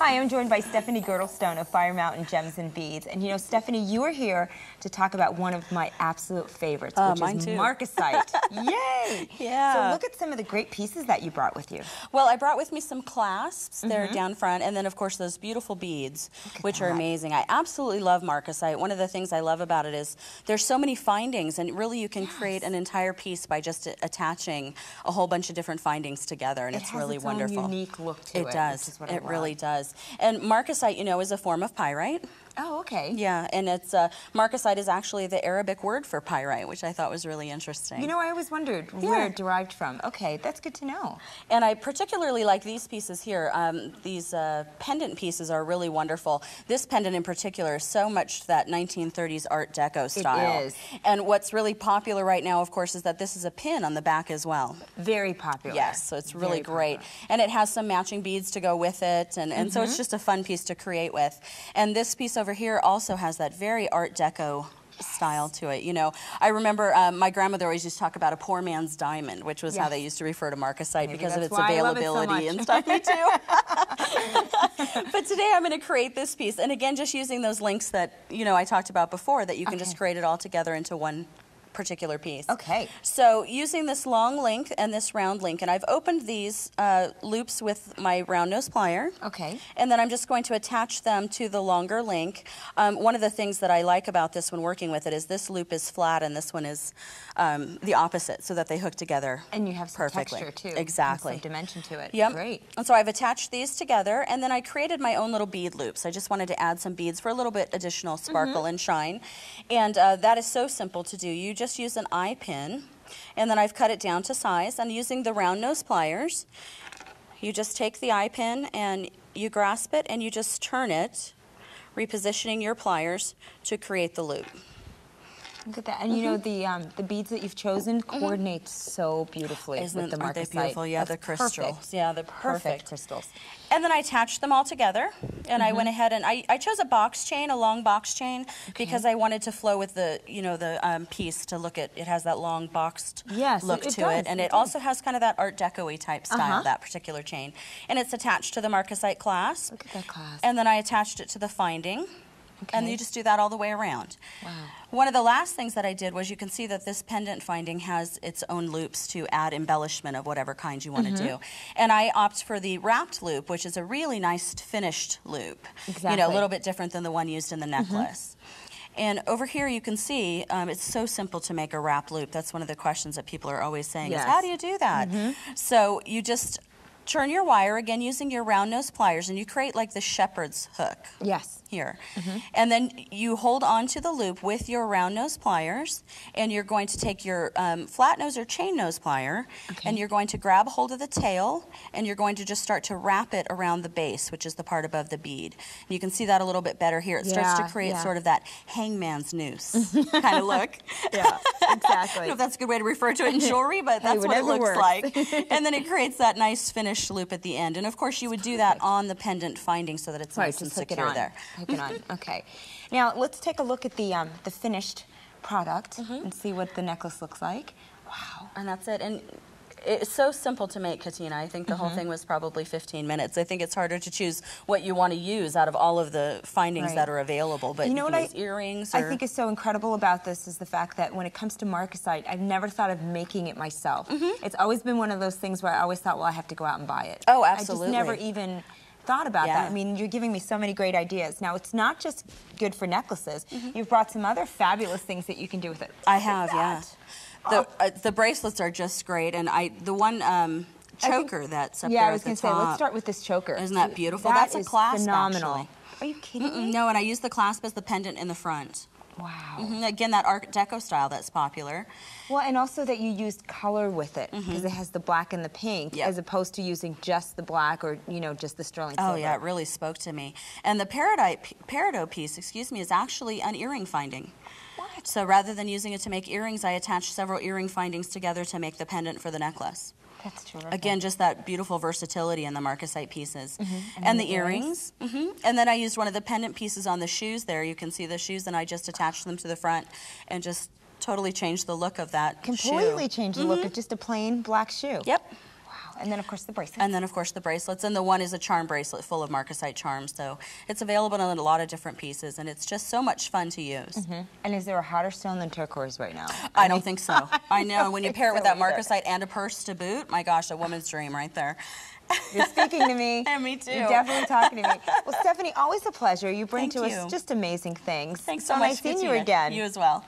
Hi, I'm joined by Stephanie Girdlestone of Fire Mountain Gems and Beads. And you know, Stephanie, you are here to talk about one of my absolute favorites, which is Marcasite. Yay! Yeah. So look at some of the great pieces that you brought with you. Well, I brought with me some clasps. They're down front, and then of course those beautiful beads, which are amazing. I absolutely love Marcasite. One of the things I love about it is there's so many findings, and really you can create an entire piece by just attaching a whole bunch of different findings together, and it's really wonderful. It has its own unique look to it. It does. Which is what I love. Really does. And Marcasite, you know, is a form of pyrite. Oh, okay. Yeah, and it's Marcasite is actually the Arabic word for pyrite, which I thought was really interesting. You know, I always wondered where it derived from. Okay, that's good to know. And I particularly like these pieces here. These pendant pieces are really wonderful. This pendant in particular is so much that 1930s Art Deco style. It is. And what's really popular right now, of course, is that this is a pin on the back as well. Very popular. Yes, so it's really great. And it has some matching beads to go with it, and so it's just a fun piece to create with. And this piece over here also has that very Art Deco style to it. You know, I remember my grandmother always used to talk about a poor man's diamond, which was how they used to refer to Marcasite because of its availability and stuff. Me too. But today I'm going to create this piece, and again, just using those links that, you know, I talked about before, that you can just create it all together into one particular piece. Okay. So using this long link and this round link, and I've opened these loops with my round nose plier. Okay. And then I'm just going to attach them to the longer link. One of the things that I like about this when working with it is this loop is flat and this one is the opposite, so that they hook together and you have some perfectly. texture too. Exactly. And some dimension to it. Yep. Great. And so I've attached these together, and then I created my own little bead loops. I just wanted to add some beads for a little bit additional sparkle and shine. And that is so simple to do. You just use an eye pin, and then I've cut it down to size. And using the round nose pliers, you just take the eye pin and you grasp it and you just turn it, repositioning your pliers to create the loop. Look at that. And you know, the beads that you've chosen coordinate so beautifully with the Marcasite. Aren't they beautiful? Yeah, the crystals. Perfect. Yeah, the Perfect crystals. And then I attached them all together, and I went ahead and I chose a box chain, a long box chain, because I wanted to flow with the, you know, the piece to look at. It has that long boxed look to it, and it also has kind of that Art Deco-y type style, that particular chain. And it's attached to the Marcasite clasp. Look at that clasp. And then I attached it to the finding. And you just do that all the way around. Wow. One of the last things that I did was, you can see that this pendant finding has its own loops to add embellishment of whatever kind you want to do. And I opt for the wrapped loop, which is a really nice finished loop. Exactly. You know, a little bit different than the one used in the necklace. And over here you can see it's so simple to make a wrap loop. That's one of the questions that people are always saying is, how do you do that? So you just turn your wire, again using your round nose pliers, and you create like the shepherd's hook. Yes. Here. And then you hold on to the loop with your round nose pliers, and you're going to take your flat nose or chain nose plier, and you're going to grab a hold of the tail, and you're going to just start to wrap it around the base, which is the part above the bead. And you can see that a little bit better here. It starts to create sort of that hangman's noose kind of look. Yeah, exactly. I don't know if that's a good way to refer to it in jewelry, but that's what it looks like. And then it creates that nice finished loop at the end. And of course you would do that on the pendant finding so that it's nice and secure there. Hook it on. Okay. Now let's take a look at the finished product and see what the necklace looks like. Wow. And that's it. And it's so simple to make, Katina. I think the whole thing was probably 15 minutes. I think it's harder to choose what you want to use out of all of the findings that are available. But you know what earrings. I think is so incredible about this is the fact that when it comes to Marcasite, I've never thought of making it myself. It's always been one of those things where I always thought, well, I have to go out and buy it. Oh, absolutely. I just never even thought about that. I mean, you're giving me so many great ideas. Now, it's not just good for necklaces. You've brought some other fabulous things that you can do with it. I have, The bracelets are just great, and the one choker that's up there I was going to say, let's start with this choker. Isn't that beautiful? That's a clasp, phenomenal. actually. Are you kidding me? No, and I use the clasp as the pendant in the front. Wow. Again, that Art Deco style that's popular. Well, and also that you used color with it, because it has the black and the pink, as opposed to using just the black or, you know, just the sterling silver. Oh, yeah, it really spoke to me. And the peridot piece, is actually an earring finding. What? So rather than using it to make earrings, I attached several earring findings together to make the pendant for the necklace. That's terrific. Again, just that beautiful versatility in the Marcasite pieces. And the earrings. And then I used one of the pendant pieces on the shoes there. You can see the shoes, and I just attached them to the front and just totally changed the look of that Completely changed the look of just a plain black shoe. Yep. Wow, And then, of course, the bracelets. And then, of course, the bracelets. And the one is a charm bracelet full of Marcasite charms. So it's available in a lot of different pieces, and it's just so much fun to use. And is there a hotter stone than turquoise right now? I don't think so. I know. When you pair it with that Marcasite and a purse to boot, my gosh, a woman's dream right there. You're speaking to me. And me too. You're definitely talking to me. Well, Stephanie, always a pleasure. You bring Thank to you. us just amazing things. Thanks so much. Nice seeing you again. You as well.